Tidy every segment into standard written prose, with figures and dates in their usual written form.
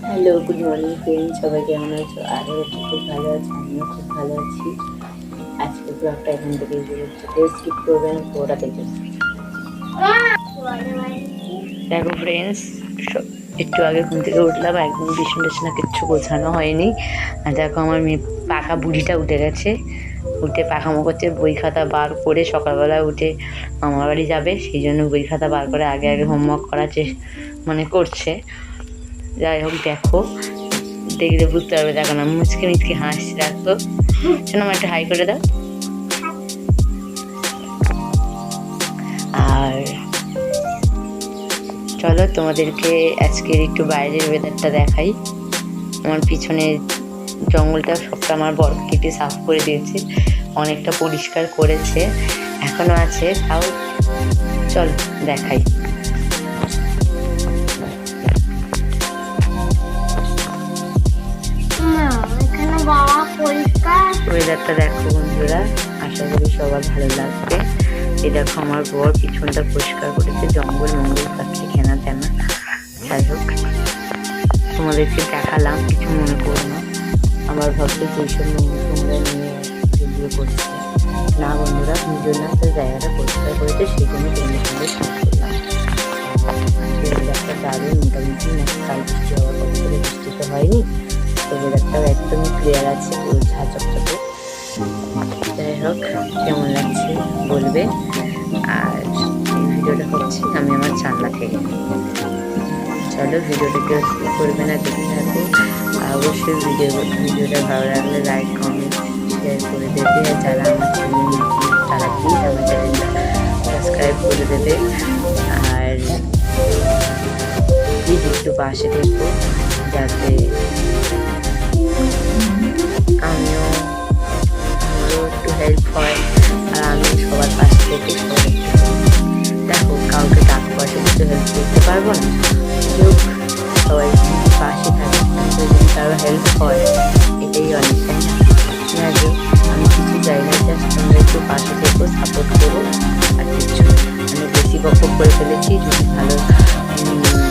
Hello, good morning friend, সবাই কেমন আছো? আরও খুব ভালো আছি, আমিও খুব ভালো আছি। আজকে ব্লগটা এখান থেকে স্কিপ করবেন, পুরোটা দেখবেন। দেখো ফ্রেন্ডস, একটু আগে ঘুম থেকে উঠলাম, একদম বিছানা টিছানা কিচ্ছু গোছানো হয়নি। আর দেখো আমার মেয়ে পাকা বুড়িটা উঠে গেছে, উঠে পাখামো করছে, বই খাতা বার করে সকালবেলা উঠে মামার বাড়ি যাবে, সেই জন্য বই খাতা বার করে আগে আগে হোমওয়ার্ক করার করছে। যাই হোক, দেখো দেখলে বুঝতে পারবে। দেখো না, মুচকে মিচকে হাসছে। দেখো শোনো, আমার একটা হাই করে দাও। আর চলো তোমাদেরকে আজকের একটু বাইরের ওয়েদারটা দেখাই। আমার পিছনে জঙ্গলটা সবটা আমার বর কেটে সাফ করে দিয়েছে, অনেকটা পরিষ্কার করেছে, এখনো আছে, তাও চলো দেখাই। ওয়েদারটা দেখো বন্ধুরা, আশা করি সবার ভালো লাগবে। এই দেখো আমার বর পিছনটা পরিষ্কার করেছে, জঙ্গল মঙ্গল পাখি খেনা তেনা। যাই হোক, তোমাদেরকে দেখালাম, কিছু মনে করো না। আমার ভাবতে যেসব তোমরা নিয়ে ভিডিও করছে না বন্ধুরা, নিজের না, তার জায়গাটা পরিষ্কার করেছে, সেই জন্য তোমাদের সঙ্গে শেয়ার করলাম। ওয়েদারটা দারুণ, মোটামুটি কাল বৃষ্টি হওয়ার পর থেকে বৃষ্টি তো হয়নি, তো ওয়েদারটাও একদমই ক্লিয়ার আছে, পুরো ঝাঁ চকচকে। যাই হোক, কেমন লাগছে বলবে। আর এই ভিডিওটা হচ্ছে আমি আমার জানলা থেকে। চলো, ভিডিওটা কেউ স্কিপ করবে না, দেখে থাকো। আর অবশ্যই ভিডিওটা ভালো লাগলে লাইক কমেন্ট শেয়ার করে দেবে। আর যারা আমার চ্যানেল নতুন, তারা প্লিজ আমার চ্যানেলটা সাবস্ক্রাইব করে দেবে। আর প্লিজ একটু পাশে থেকো, যাতে আমারও একটু হেল্প হয়, আর আমি সবার পাশে থেকে দেখো, কাউকে টাকা পয়সা কিছু হেল্প করতে পারবো না, সবাই পাশে থাকে, যদি কারো হেল্প হয় এটাই অনেক, তাই না? আমি কিছু চাই না, জাস্ট তোমরা একটু পাশে থেকো, সাপোর্ট করো, আর কিছু আমি বেশি বকবক করে ফেলেছি, যদি ভালো আর কিছু বলবো না।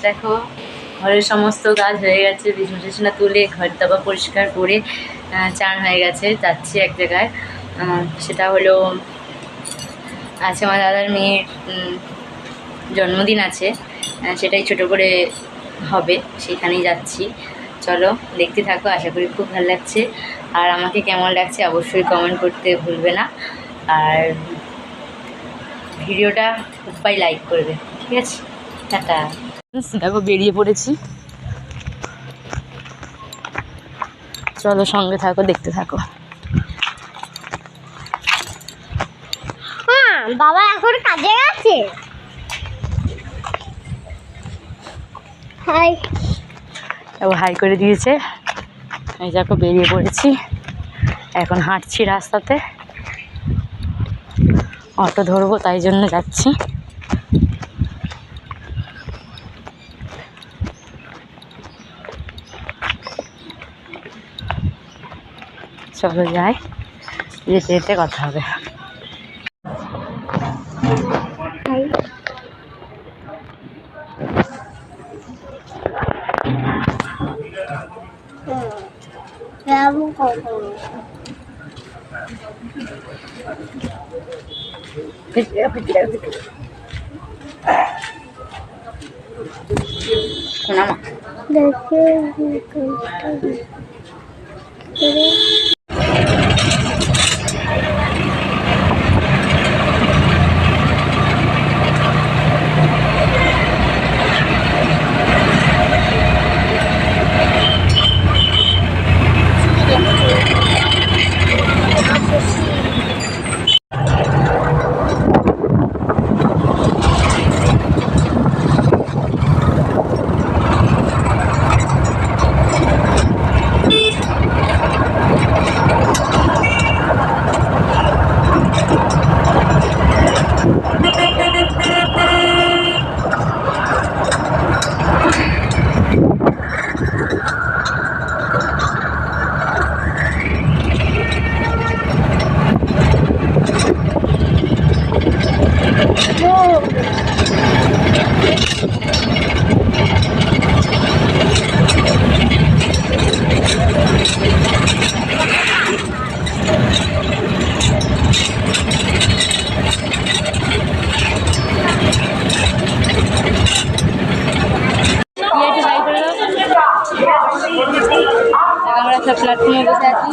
দেখো ঘরের সমস্ত কাজ হয়ে গেছে, বিছানা টিছানা তুলে ঘর দাবা পরিষ্কার করে চান হয়ে গেছে। যাচ্ছি এক জায়গায়, সেটা হলো আছে আমার দাদার মেয়ের জন্মদিন আছে, সেটাই ছোট করে হবে, সেখানেই যাচ্ছি। চলো দেখতে থাকো, আশা করি খুব ভালো লাগছে। আর আমাকে কেমন লাগছে অবশ্যই কমেন্ট করতে ভুলবে না, আর ভিডিওটা খুবই লাইক করবে, ঠিক আছে? টাটা। দেখো বেরিয়ে পড়েছি, চলো সঙ্গে থাকো, দেখতে থাকো। হ্যাঁ, বাবা এখন কাজে গেছে। হাই, হাই করে দিয়েছে। এই দেখো বেরিয়ে পড়েছি, এখন হাঁটছি রাস্তাতে, অটো ধরবো তাই জন্য যাচ্ছি। চলো যাই, যেতে যেতে কথা হবে। আমরা সব প্ল্যাটফর্মে বসে আছি।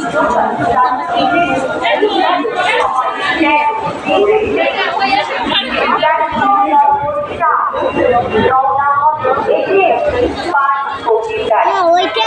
ওইটা